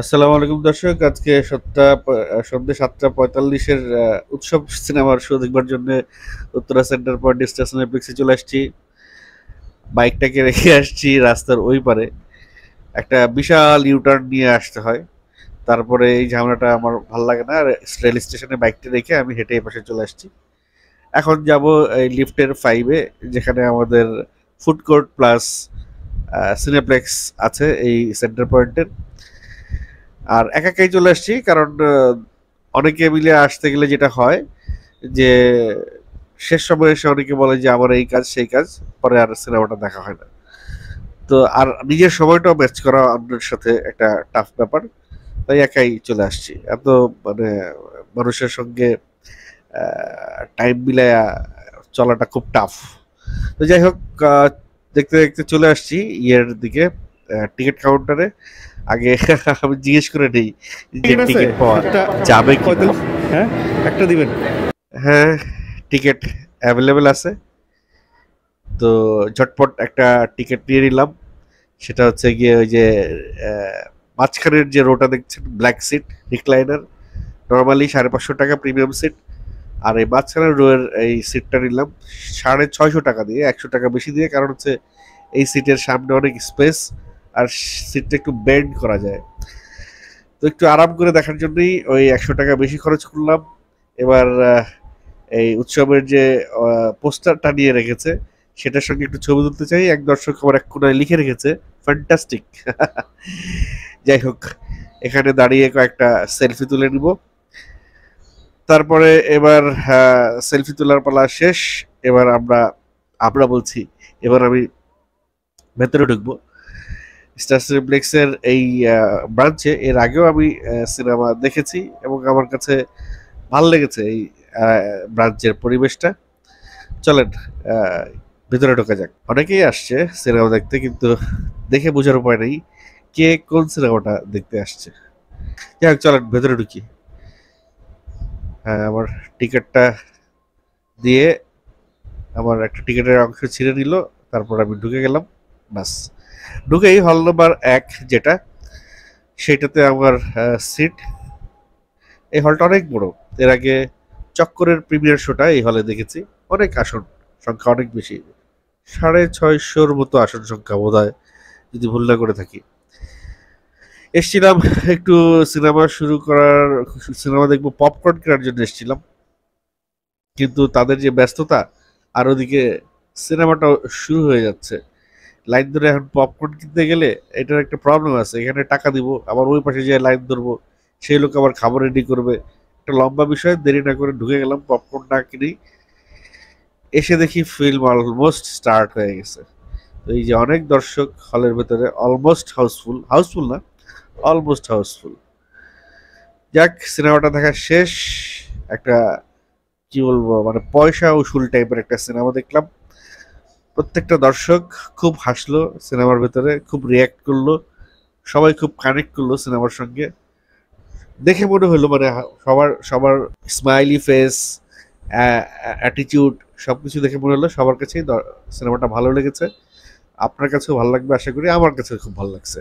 আসসালামু আলাইকুম দর্শক, আজকে সন্ধ্যে 7:45-এর উৎসব সিনেমার শো দেখবার জন্য উত্তরা সেন্টার পয়েন্ট স্টেশনের প্লেক্সে চলে আসছি। বাইকটাকে রেখে আসছি রাস্তার ওই পারে। একটা বিশাল ইউটার্ন নিয়ে আসতে হয়, তারপরে এই ঝামেলাটা আমার ভাল লাগে না। রেল স্টেশনে বাইকটা রেখে আমি হেঁটে এই পাশে চলে আসছি। এখন যাব এই লিফটের 5-এ, যেখানে আমাদের ফুড কোর্ট প্লাস সিনেপ্লেক্স আছে এই সেন্টার পয়েন্টের। আর একাই চলে আসছি কারণ অনেকে মিলে আসতে গেলে যেটা হয় যে শেষ সময় এসে অনেকে বলে যে আমার এই কাজ সেই কাজ, পরে আর সিনেমাটা দেখা হয় না। তো আর নিজের সময়টাও ম্যাচ করা অন্যের সাথে একটা টাফ ব্যাপার, তাই একাই চলে আসছি। এত মানে মানুষের সঙ্গে টাইম মিলায়া চলাটা খুব টাফ। তো যাই হোক, আহ, দেখতে দেখতে চলে আসছি ইয়ের দিকে, টিকিট কাউন্টারে। আগে আমি জিজ্ঞেস করে নেই যে টিকিট আছে টিকিট পাওয়া একটা যাবে কিনা। 45। হ্যাঁ, একটা দিবেন। হ্যাঁ, টিকিট অ্যাভেলেবেল আছে। তো ঝটপট একটা টিকিট নিয়ে নিলাম। সেটা হচ্ছে গিয়ে ওই যে আহ, মাঝখানের যে রোটা দেখছেন, ব্ল্যাক সিট, রিক্লাইনার, নর্মালি 550 টাকা প্রিমিয়াম সিট। আর এই মাঝখানের রোয়ের এই সিটটা নিলাম 650 টাকা দিয়ে, 100 টাকা বেশি দিয়ে, কারণ হচ্ছে এই সিটের সামনে অনেক স্পেস আর সিটটা একটু বেন্ড করা যায়। তো একটু আরাম করে দেখার জন্যই ওই 100 টাকা বেশি খরচ করলাম। এবার এই উৎসবের যে পোস্টারটা নিয়ে রেখেছে সেটার সঙ্গে একটু ছবি তুলতে চাই। এক দর্শক আমার এক কোনায় লিখে রেখেছে ফ্যান্টাস্টিক। যাই হোক, এখানে দাঁড়িয়ে কয়েকটা সেলফি তুলে নিব। তারপরে এবার সেলফি তোলার পালা শেষ। এবার আমরা আমরা বলছি, এবার আমি ভেতরে ঢুকবো স্টার সিনেপ্লেক্সের এই ব্রাঞ্চে। এর আগেও আমি সিনেমা দেখেছি এবং আমার কাছে ভালো লেগেছে এই ব্রাঞ্চের পরিবেশটা। চলেন আহ, ভিতরে ঢোকা যাক। অনেকেই আসছে সিনেমা দেখতে, কিন্তু দেখে বোঝার উপায় নেই কে কোন সিনেমাটা দেখতে আসছে। যাই হোক, চলেন ভেতরে ঢুকি। হ্যাঁ, আমার টিকিটটা দিয়ে আমার একটা টিকিটের অংশ ছিঁড়ে নিল, তারপর আমি ঢুকে গেলাম। বাস, ঢুকেই হল নাম্বার 1 যেটা, সেটাতে আমার সিট। এই হলটা অনেক বড়। এর আগে চক্করের প্রিমিয়ার শোটা এই হলে দেখেছি। অনেক আসন সংখ্যা, অনেক বেশি, 650-র মতো আসন সংখ্যা বোধ হয়, যদি ভুল না করে থাকি। এসছিলাম একটু সিনেমা দেখবো, পপকর্ন কেনার জন্য এসছিলাম। কিন্তু তাদের যে ব্যস্ততা, আর ওদিকে সিনেমাটাও শুরু হয়ে যাচ্ছে, লাইন ধরে এখন পপকর্ন কিনতে গেলে এটার একটা প্রবলেম আছে। এখানে টাকা দিব, আবার ওই পাশে যে লাইন ধরবো, সেই লোক আবার খাবার রেডি করবে, একটা লম্বা বিষয়। দেরি না করে ঢুকে গেলাম, পপকর্ন না কিনেই। এসে দেখি ফিল্ম অলমোস্ট স্টার্ট হয়ে গেছে। তো এই যে অনেক দর্শক হলের ভেতরে, অলমোস্ট হাউসফুল, হাউসফুল না, অলমোস্ট হাউসফুল। যাক, সিনেমাটা দেখা শেষ। একটা কি বলবো, মানে পয়সা উসুল টাইপের একটা সিনেমা দেখলাম। প্রত্যেকটা দর্শক খুব হাসলো সিনেমার ভেতরে, খুব রিয়াক্ট করলো, সবাই খুব কানেক্ট করলো সিনেমার সঙ্গে। দেখে মনে হলো মানে সবার সবার স্মাইলি ফেস, অ্যাটিটিউড, সবকিছু দেখে মনে হলো সবার কাছেই সিনেমাটা ভালো লেগেছে। আপনার কাছেও ভালো লাগবে আশা করি, আমার কাছে খুব ভালো লাগছে।